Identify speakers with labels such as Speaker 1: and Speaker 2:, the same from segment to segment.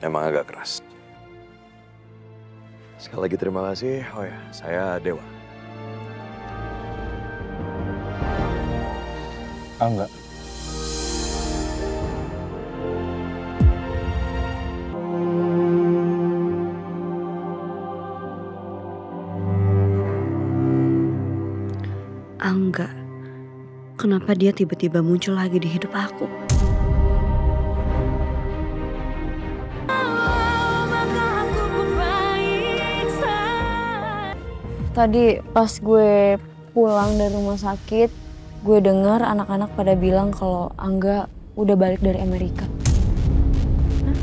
Speaker 1: emang agak keras. Sekali lagi terima kasih. Oh ya, saya Dewa.
Speaker 2: Angga.
Speaker 3: Angga, kenapa dia tiba-tiba muncul lagi di hidup aku?
Speaker 4: Tadi pas gue pulang dari rumah sakit, gue dengar anak-anak pada bilang kalau Angga udah balik dari Amerika. Hah?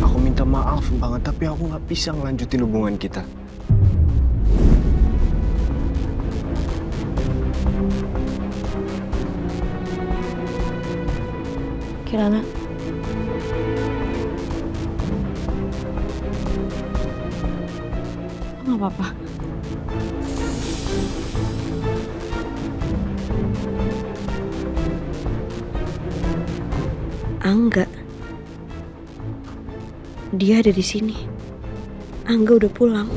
Speaker 2: Aku minta maaf banget, tapi aku nggak bisa ngelanjutin hubungan kita.
Speaker 4: Kirana. Nggak apa-apa.
Speaker 3: Angga. Dia ada di sini. Angga udah pulang.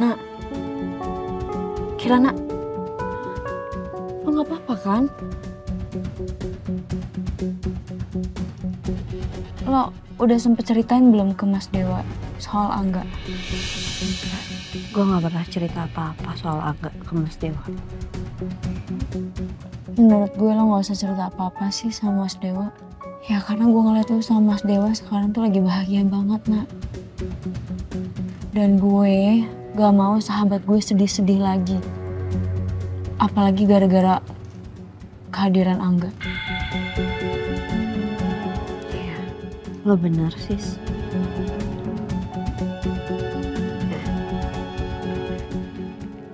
Speaker 4: Nak, Kirana, lo nggak apa-apa kan? Lo udah sempet ceritain belum ke Mas Dewa soal Angga?
Speaker 3: Gue gak pernah cerita apa-apa soal Angga ke Mas Dewa.
Speaker 4: Menurut gue lo nggak usah cerita apa-apa sih sama Mas Dewa. Ya karena gue ngeliat lo sama Mas Dewa sekarang tuh lagi bahagia banget, Nak. Dan gue gak mau sahabat gue sedih-sedih lagi. Apalagi gara-gara kehadiran Angga.
Speaker 3: Iya, lo bener sis.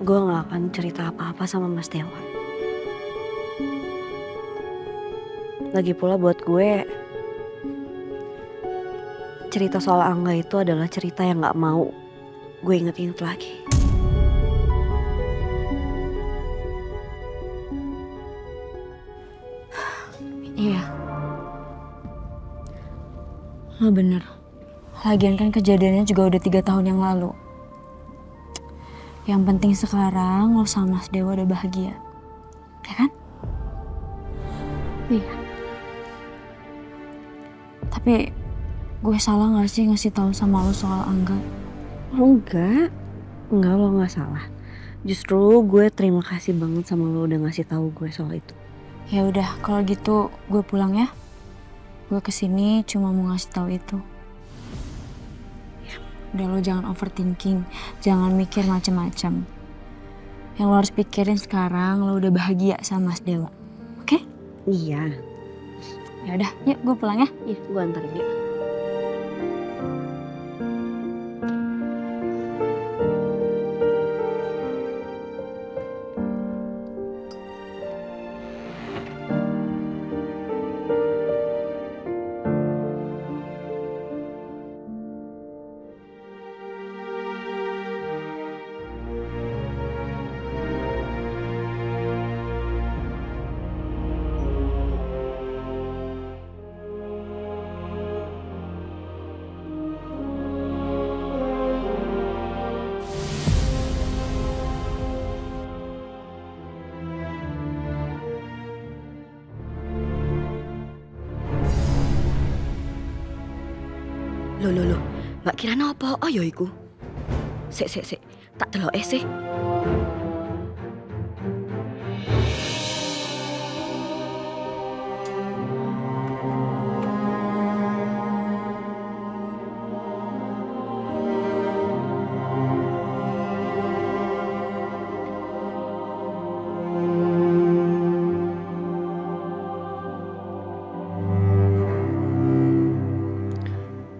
Speaker 3: Gue gak akan cerita apa-apa sama Mas Dewa. Lagi pula buat gue, cerita soal Angga itu adalah cerita yang gak mau gue inget-inget lagi.
Speaker 4: Iya. Lo bener. Lagian kan kejadiannya juga udah 3 tahun yang lalu. Yang penting sekarang lo sama Mas Dewa udah bahagia. Ya kan?
Speaker 3: Iya.
Speaker 4: Tapi gue salah gak sih ngasih tahu sama lo soal Angga?
Speaker 3: Enggak, lo gak salah. Justru gue terima kasih banget sama lo udah ngasih tahu gue soal itu.
Speaker 4: Ya udah, kalau gitu gue pulang ya. Gue kesini cuma mau ngasih tahu itu. Udah lo jangan overthinking, jangan mikir macem-macem. Yang lo harus pikirin sekarang lo udah bahagia sama Mas Dewa, oke?
Speaker 3: Iya.
Speaker 4: Ya udah, yuk gue pulang ya.
Speaker 3: Iya, gue antarin dia. Loh, Mbak Kirana apa? Oh ya iku. Sik. Tak deloke sih.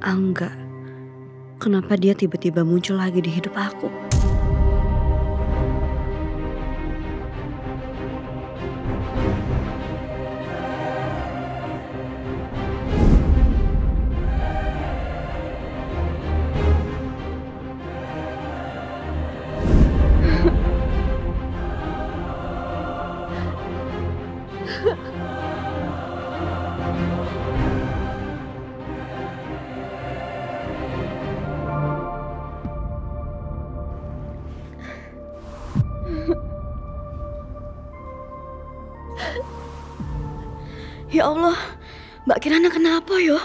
Speaker 3: Angga. Kenapa dia tiba-tiba muncul lagi di hidup aku? Ya Allah, Mbak Kirana kenapa yo?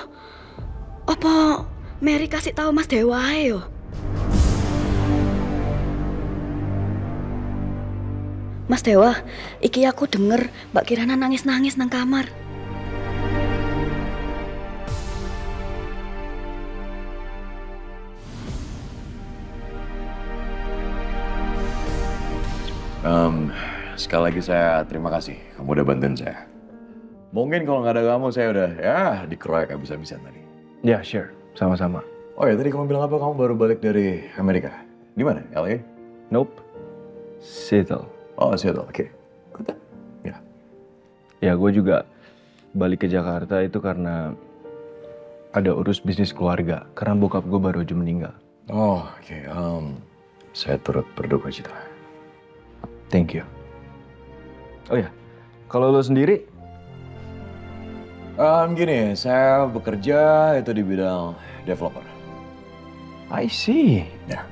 Speaker 3: Apa Mary kasih tahu Mas Dewa yo? Mas Dewa, iki aku denger Mbak Kirana nangis-nangis nang kamar.
Speaker 1: Sekali lagi saya terima kasih. Kamu udah bantuin saya. Mungkin kalau nggak ada kamu saya udah dikeroyok habis-habisan tadi.
Speaker 2: Ya, sure. Sama-sama.
Speaker 1: Oh ya, tadi kamu bilang apa? Kamu baru balik dari Amerika. Di mana? LA?
Speaker 2: Nope. Seattle.
Speaker 1: Oh, Seattle. Oke. Ya.
Speaker 2: Ya, gue juga balik ke Jakarta itu karena ada urus bisnis keluarga. Karena bokap gue baru aja meninggal.
Speaker 1: Oh, oke. Saya turut berduka cita.
Speaker 2: Thank you. Oh ya, kalau lo sendiri?
Speaker 1: Gini, saya bekerja itu di bidang developer.
Speaker 2: I see.
Speaker 1: Ya.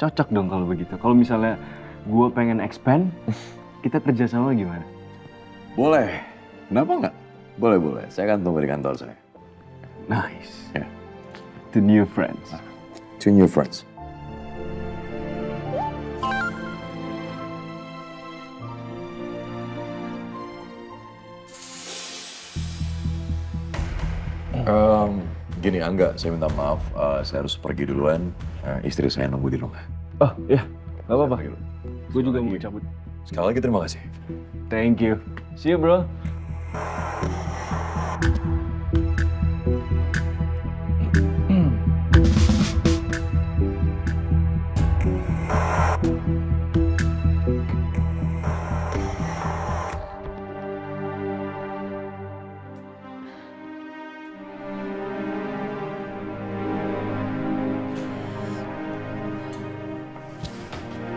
Speaker 2: Cocok dong kalau begitu. Kalau misalnya gue pengen expand, kita kerjasama gimana?
Speaker 1: Boleh. Kenapa nggak? Boleh. Saya akan tunggu di kantor saya.
Speaker 2: Nice.
Speaker 1: Ya.
Speaker 2: To new friends.
Speaker 1: To new friends. Gini, Angga, saya minta maaf. Saya harus pergi duluan. Istri saya nunggu di rumah.
Speaker 2: Oh, ya. Gak apa-apa.
Speaker 1: Saya pergi dulu.
Speaker 2: Gue juga mau cabut.
Speaker 1: Sekali lagi terima kasih.
Speaker 2: Thank you. See you, bro.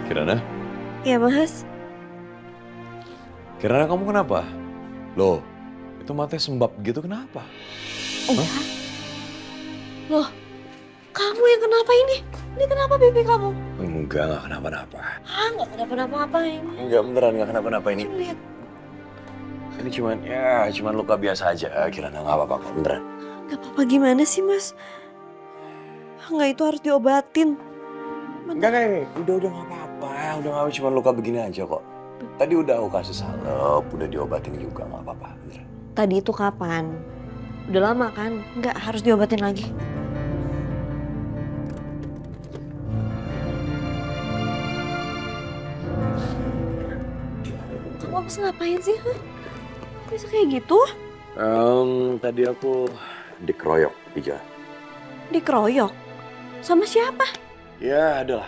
Speaker 1: Kirana?
Speaker 3: Ya Mas.
Speaker 1: Kirana, kamu kenapa? Loh, itu matanya sembab gitu kenapa?
Speaker 3: Enggak. Loh, kamu yang kenapa ini? Ini kenapa pipi kamu?
Speaker 1: Enggak kenapa-napa.
Speaker 3: Nggak kenapa-napa ini.
Speaker 1: Enggak, beneran nggak kenapa-napa ini.
Speaker 3: Lihat.
Speaker 1: Ini cuman luka biasa aja. Kirana, nggak apa-apa kok, beneran.
Speaker 3: Gak apa-apa gimana sih Mas? Enggak, itu harus diobatin.
Speaker 1: Enggak, udah nggak apa-apa. Udah nggak apa, cuma luka begini aja kok. Tadi udah aku kasih salep, udah diobatin juga, nggak apa-apa. Beneran.
Speaker 3: Tadi itu kapan? Udah lama kan? Enggak, harus diobatin lagi. Kamu habis ngapain sih? Hah? Bisa kayak gitu?
Speaker 1: Tadi aku dikeroyok di jalan.
Speaker 3: Dikeroyok? Sama siapa?
Speaker 1: Ya, adalah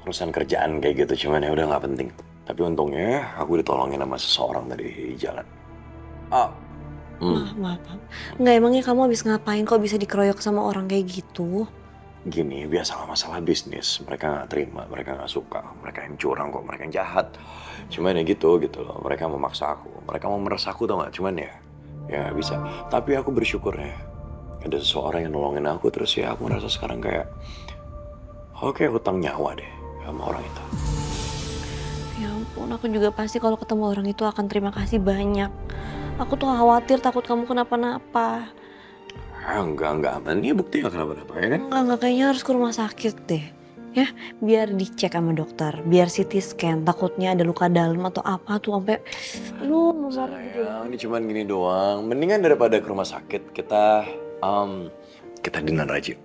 Speaker 1: urusan kerjaan kayak gitu, cuman ya udah nggak penting. Tapi untungnya aku ditolongin sama seseorang tadi di jalan.
Speaker 3: Maaf. Enggak, emangnya kamu habis ngapain kok bisa dikeroyok sama orang kayak gitu?
Speaker 1: Gini, biasalah masalah bisnis. Mereka nggak terima, mereka nggak suka. Mereka yang curang kok, mereka yang jahat. Cuman ya gitu loh. Mereka memaksa aku, mereka mau meres aku tau nggak? Cuman ya nggak bisa. Tapi aku bersyukur ya. Ada seseorang yang nolongin aku, terus ya aku merasa sekarang kayak oke, hutang nyawa deh sama orang itu.
Speaker 3: Ya ampun, aku juga pasti kalau ketemu orang itu akan terima kasih banyak. Aku tuh khawatir takut kamu kenapa-napa.
Speaker 1: Enggak aman. Ini bukti nggak kenapa-napa ya kan?
Speaker 3: Enggak, kayaknya harus ke rumah sakit deh. Ya, biar dicek sama dokter, biar CT scan. Takutnya ada luka dalam atau apa tuh sampai
Speaker 1: Sayang, ini cuman gini doang. Mendingan daripada ke rumah sakit, kita dinner aja.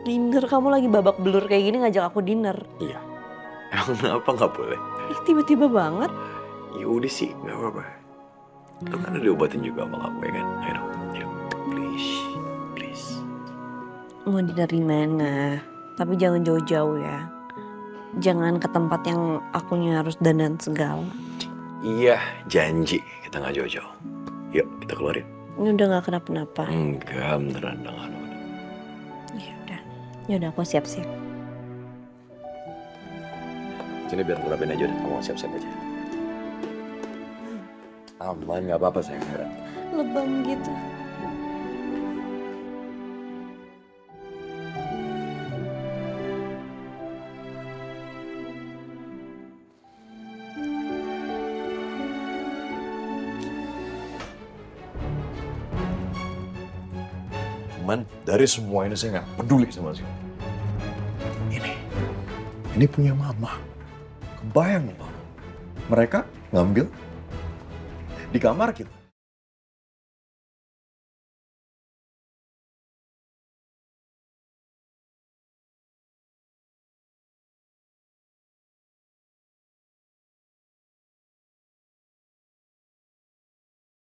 Speaker 3: Dinner? Kamu lagi babak belur kayak gini ngajak aku dinner?
Speaker 1: Iya. Emang kenapa nggak boleh?
Speaker 3: Ih, tiba-tiba banget.
Speaker 1: Ya udah sih, nggak apa-apa. Lo kan udah diobatin juga sama kamu ya kan? Ayo dong, please.
Speaker 3: Mau dari mana? Tapi jangan jauh-jauh ya. Jangan ke tempat yang akunya harus dandan segala.
Speaker 1: Iya, janji kita nggak jauh-jauh. Yuk, kita keluar yuk.
Speaker 3: Ini udah gak kenapa-napa.
Speaker 1: Enggak, beneran enggak.
Speaker 3: Ya udah aku siap-siap.
Speaker 1: Sini biar aku rapiin aja udah, kamu siap-siap aja. Aman, nggak apa-apa sayang.
Speaker 3: Lebam gitu.
Speaker 1: Cuman dari semua ini saya nggak peduli sama sih. Ini punya mama. Kebayang loh. Mereka ngambil di kamar kita.